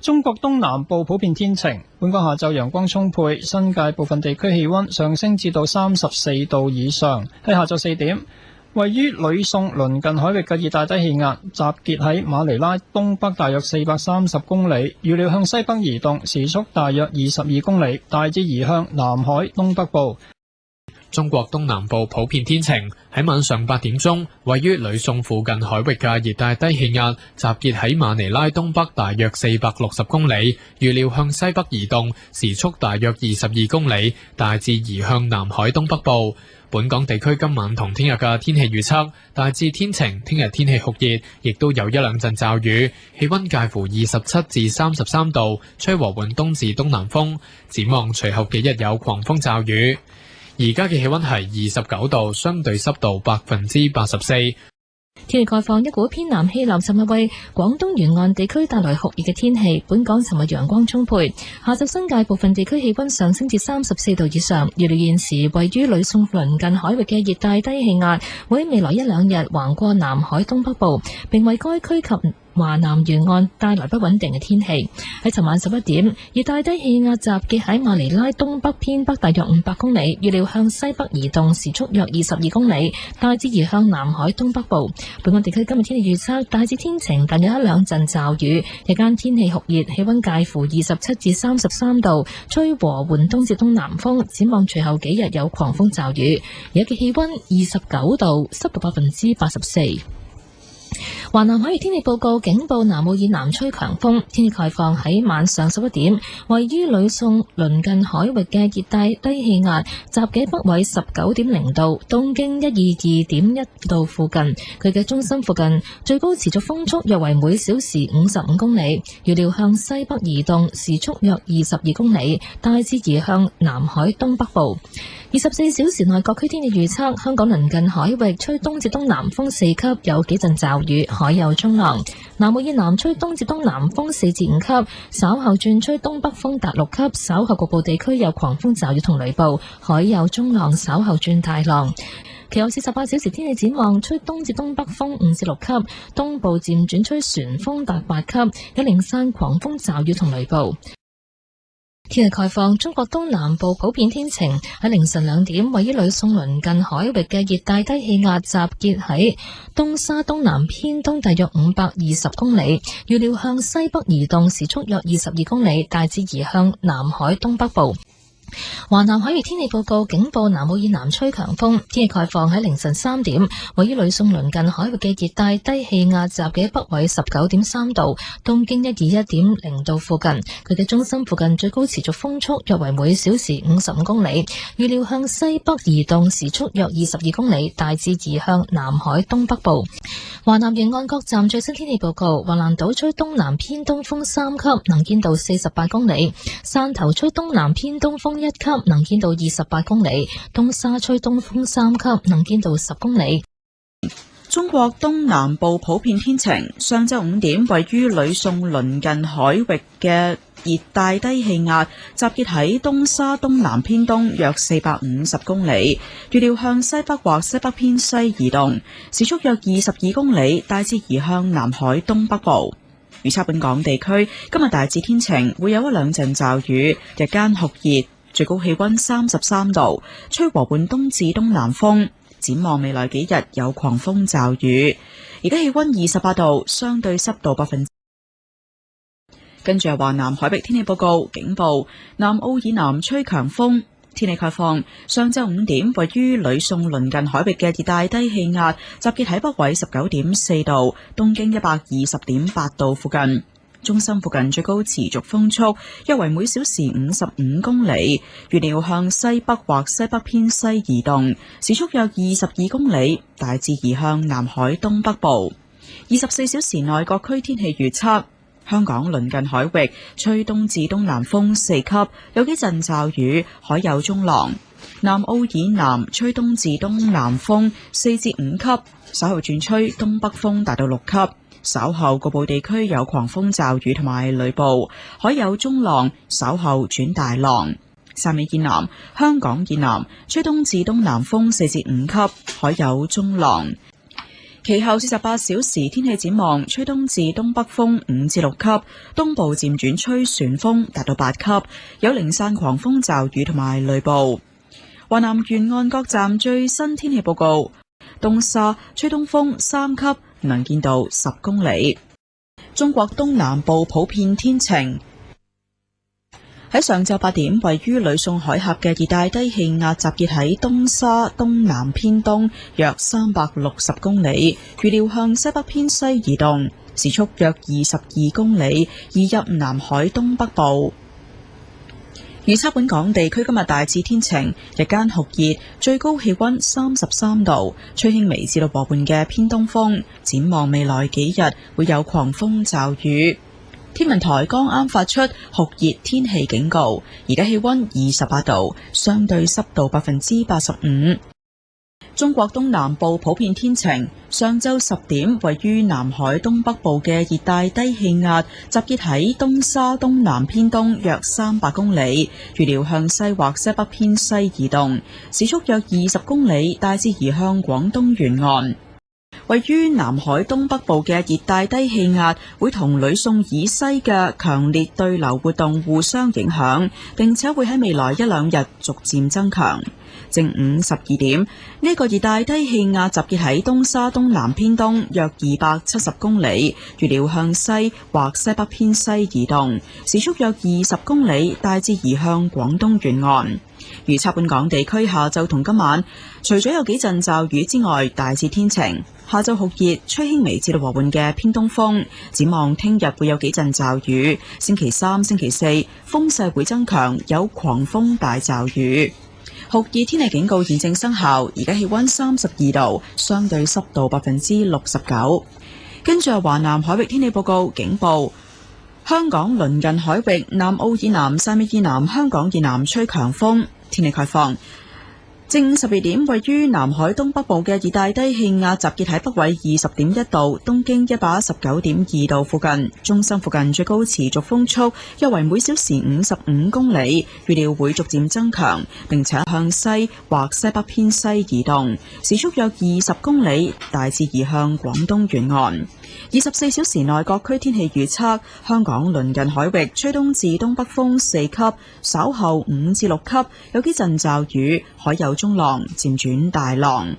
中國東南部普遍天晴，本港下晝陽光充沛，新界部分地區氣溫上升至到34度以上。喺下晝4點，位於呂宋鄰近海域嘅熱帶低氣壓集結喺馬尼拉東北大約430公里，預料向西北移動，時速大約22公里，大致移向南海東北部。中國東南部普遍天晴，喺晚上8點鐘，位於呂宋附近海域嘅熱帶低氣壓集結喺馬尼拉東北大約460公里，預料向西北移動，時速大約22公里，大致移向南海東北部。本港地區今晚同聽日嘅天氣預測大致天晴，聽日天氣酷熱，亦都有一兩陣驟雨，氣溫介乎27至33度，吹和緩東至東南風。展望隨後幾日有狂風驟雨。而家嘅氣溫係29度，相對濕度84%。天氣概況，一股偏南氣流尋日為廣東沿岸地區帶來酷熱嘅天氣。本港尋日陽光充沛，下晝新界部分地區氣溫上升至34度以上。預料現時位於呂宋鄰近海域嘅熱帶低氣壓會喺未來一兩日橫過南海東北部，並為該區及華南沿岸帶來不穩定嘅天氣。喺尋晚11點，熱帶低氣壓集結喺馬尼拉東北偏北大約500公里，預料向西北移動，時速約22公里，大致移向南海東北部。本港地區今日天氣預測大致天晴，但有一兩陣驟雨。日間天氣酷熱，氣溫介乎27至33度，吹和緩東至東南風。展望隨後幾日有狂風驟雨。而家嘅氣溫29度，濕度84%。華南海域天氣報告，警報南澳以南吹強風，天氣概況喺晚上11點，位於呂宋鄰近海域嘅熱帶低氣壓集結北緯19.0度，東經122.1度附近，佢嘅中心附近最高持續風速約為每小時55公里，預料向西北移動，時速約22公里，大致移向南海東北部。24小時內各區天氣預測，香港鄰近海域吹東至東南風4級，有幾陣驟雨，海有中浪。南澳以南吹東至東南風4至5級，稍後轉吹東北風達6級，稍後局部地區有狂風驟雨同雷暴，海有中浪，稍後轉大浪。其後48小時天氣展望，吹東至東北風5至6級，東部漸轉吹旋風達8級，有零散狂風驟雨同雷暴。天氣概況，中國東南部普遍天晴，喺凌晨2點，位於呂宋鄰近海域嘅熱帶低氣壓集結喺東沙東南偏東大約520公里，預料向西北移動，時速約22公里，大致移向南海東北部。華南海域天氣報告，警報南澳以南吹強風，天氣概況喺凌晨3點，位於呂宋鄰近海域嘅熱帶低氣壓集結喺北緯19.3度，東經121.0度附近，佢嘅中心附近最高持續風速約為每小時55公里，預料向西北移動，時速約22公里，大致移向南海東北部。華南沿岸各站最新天氣報告，橫瀾島吹東南偏東風3級，能見度48公里；汕頭吹東南偏東風1級，能見度28公里；東沙吹東風3級，能見度10公里。中國東南部普遍天晴，上晝5點，位於呂宋鄰近海域嘅熱帶低氣壓集結喺東沙東南偏東約450公里，預料向西北或西北偏西移動，時速約22公里，大致移向南海東北部。預測本港地區今日大致天晴，會有一兩陣驟雨，日間酷熱，最高氣溫33度，吹和緩東至東南風。展望未來幾日有狂風驟雨，而家氣溫28度，相對濕度%。跟住係華南海域天氣報告，警報南澳以南吹強風。天氣概況，上晝5點，位於呂宋鄰近海域嘅熱帶低氣壓集結喺北緯19.4度，東經120.8度附近。中心附近最高持續風速約為每小時55公里，預料向西北或西北偏西移動，時速約22公里，大致移向南海東北部。24小時內各區天氣預測，香港鄰近海域吹東至東南風4級，有幾陣驟雨，海有中浪。南澳以南吹東至東南風4至5級，稍後轉吹東北風達到6級。稍後局部地區有狂風驟雨同埋雷暴，海有中浪，稍後轉大浪。汕尾以南、香港以南吹東至東南風4至5級，海有中浪。其後48小時天氣展望，吹東至東北風5至6級，東部漸轉吹旋風達到8級，有零散狂風驟雨同埋雷暴。華南沿岸各站最新天氣報告：東沙吹東風3級，能見度10公里。中國東南部普遍天晴。喺上晝8點，位於呂宋海峽嘅熱帶低氣壓集結喺東沙東南偏東約360公里，預料向西北偏西移動，時速約22公里，移入南海東北部。預測本港地區今日大致天晴，日間酷熱，最高氣溫33度，吹輕微至到和緩嘅偏東風。展望未來幾日會有狂風驟雨。天文台剛啱發出酷熱天氣警告，而家氣溫28度，相對濕度85%。中國東南部普遍天晴，上晝10點，位於南海東北部嘅熱帶低氣壓集結喺東沙東南偏東約300公里，預料向西或西北偏西移動，時速約20公里，大致移向廣東沿岸。位於南海東北部嘅熱帶低氣壓會同呂宋以西嘅強烈對流活動互相影響，並且會喺未來1-2日逐漸增強。正午12點，呢個熱帶低氣壓集結喺東沙東南偏東約270公里，預料向西或西北偏西移動，時速約20公里，大致移向廣東沿岸。預測本港地區下晝同今晚，除咗有幾陣驟雨之外，大致天晴。下晝酷熱，吹輕微至到和緩嘅偏東風。展望聽日會有幾陣驟雨，星期3、星期4風勢會增強，有狂風大驟雨。酷熱天氣警告現正生效，而家氣溫32度，相對濕度69%。跟住係華南海域天氣報告警報：香港鄰近海域南澳以南、汕尾以南、香港以南吹強風。天氣概況：正午12點，位於南海東北部嘅熱帶低氣壓集結喺北緯20.1度、東經119.2度附近，中心附近最高持續風速約為每小時55公里，預料會逐漸增強，並且向西或西北偏西移動，時速約20公里，大致移向廣東沿岸。24小時內各區天氣預測：香港鄰近海域吹東至東北風4級，稍後5至6級，有幾陣驟雨，海有中浪，漸轉大浪。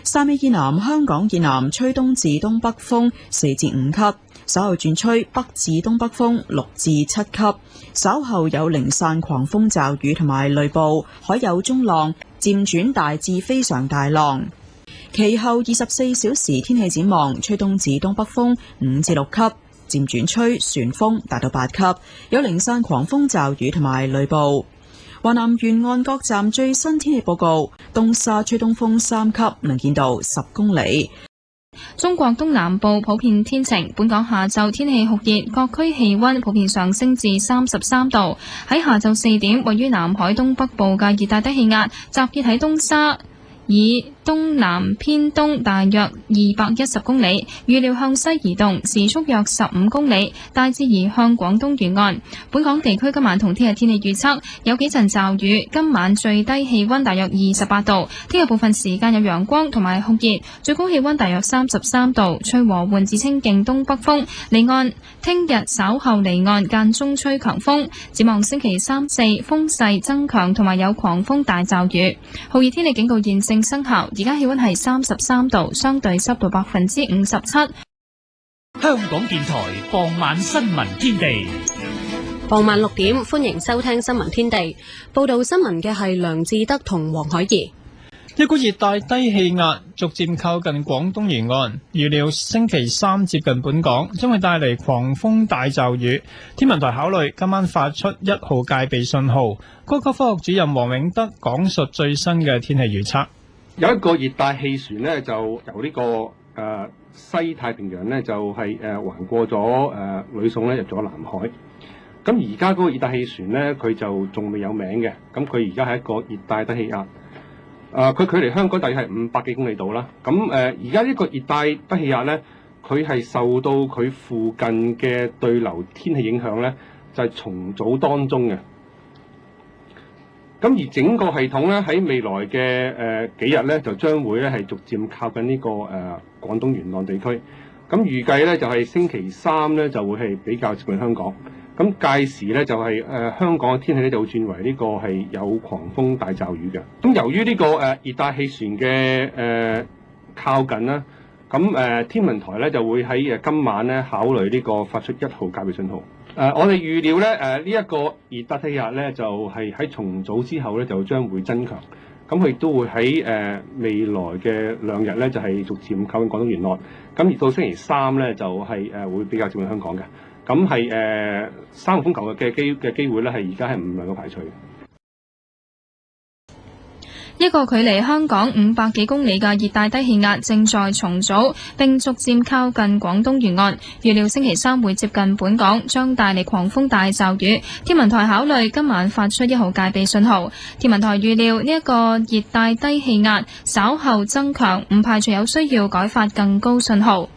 汕尾以南、香港以南吹東至東北風4至5級，稍後轉吹北至東北風6至7級，稍後有零散狂風驟雨同埋雷暴，海有中浪，漸轉大至非常大浪。其後24小時天氣展望，吹東至東北風5至6級，漸轉吹旋風達到8級，有零散狂風驟雨同埋雷暴。華南沿岸各站最新天氣報告：東沙吹東風3級，能見度10公里。中國東南部普遍天晴，本港下晝天氣酷熱，各區氣溫普遍上升至33度。喺下晝4點，位於南海東北部嘅熱帶低氣壓集結喺東沙以東南偏東大約210公里，預料向西移動，時速約15公里，大致移向廣東沿岸。本港地區今晚同聽日天氣預測有幾陣驟雨，今晚最低氣溫大約28度，聽日部分時間有陽光同埋酷熱，最高氣溫大約33度，吹和緩至清勁東北風，離岸。聽日稍後離岸間中吹強風，展望星期3、4風勢增強同埋有狂風大驟雨。酷熱天氣警告現正生效。而家氣溫係33度，相對濕度57%。香港電台傍晚新聞天地，傍晚6點，歡迎收聽新聞天地。報道新聞嘅係梁志德同黃海怡。一股熱帶低氣壓逐漸靠近廣東沿岸，預料星期3接近本港，將會帶嚟狂風大驟雨。天文台考慮今晚發出1號戒備信號。高級科學主任黃永德講述最新嘅天氣預測。有一個熱帶氣旋呢，就由呢個西太平洋呢，就係橫過咗呂宋咧，入咗南海。咁而家嗰個熱帶氣旋呢，佢就仲未有名嘅。咁佢而家係一個熱帶低氣壓。佢距離香港大約係500幾公里度啦。咁而家呢個熱帶低氣壓呢，佢係受到佢附近嘅對流天氣影響呢，就係重組當中嘅。咁而整個系統咧喺未來嘅幾日咧，就將會咧係逐漸靠近呢個廣東沿岸地區。咁預計咧就係星期三咧就會係比較接近香港。咁屆時咧就係香港嘅天氣咧就會轉為呢個係有狂風大驟雨嘅。咁由於呢個熱帶氣旋嘅靠近啦，咁天文台咧就會喺今晚咧考慮呢個發出1號戒備信號。我哋預料咧呢一個熱帶低氣壓咧就係喺重組之後咧就將會增強。咁佢亦都會喺未來嘅2日咧就係逐漸靠近廣東沿岸。咁而到星期三咧就係會比較接近香港嘅。咁係3號風球嘅機會咧係而家係唔能夠排除嘅。一個距離香港500幾公里嘅熱帶低氣壓正在重組，並逐漸靠近廣東沿岸。預料星期三會接近本港，將帶嚟狂風大驟雨。天文台考慮今晚發出1號戒備信號。天文台預料呢一個熱帶低氣壓稍後增強，唔排除有需要改發更高信號。